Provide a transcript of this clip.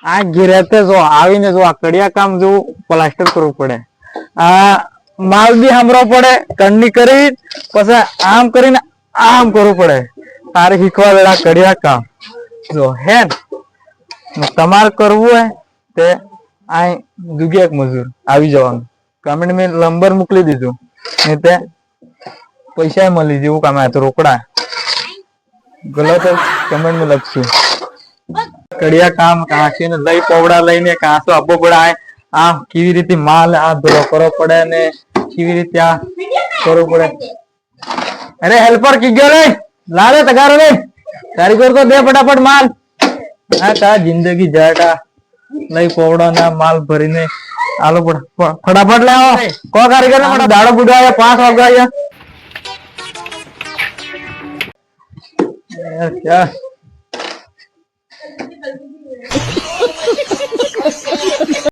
આ ઘેરેતે જો આવીને જો આ કડિયા કામ જો પ્લાસ્ટર કરવું પડે, આ માલ બી સાંભળવો પડે, કણની કરી પછી આમ કરીને આમ કરવું પડે. તારે શીખવા વેળા કડિયા કામ જો હે તમારે કરવું હોય તે આ જગ્યા એક મજૂર આવી જવાનું. કમેન્ટ મેં નંબર મોકલી દીધું ને તે પૈસા મળી જેવું કામ આવે તો રોકડા ગલત કમેન્ટ માં લખશું. કડિયા કામ કાંસી ને લઈ પવડા લઈને કાંસો આપવો પડે. આ કેવી રીતે માલ આ ધોલો કરવો પડે ને કેવી રીતે આ કરવું પડે. અરે હેલ્પર કી ગયો રે લાવે તગારો રે તારી કોર તો દે ફટાફટ માલ. આ કા જિંદગી જાટા લઈ પવડા ના માલ ભરીને આલો ફટાફટ લાવો. કો કારીગર ને મને દાડો બુડવાયા 5 વાગ્યા क्या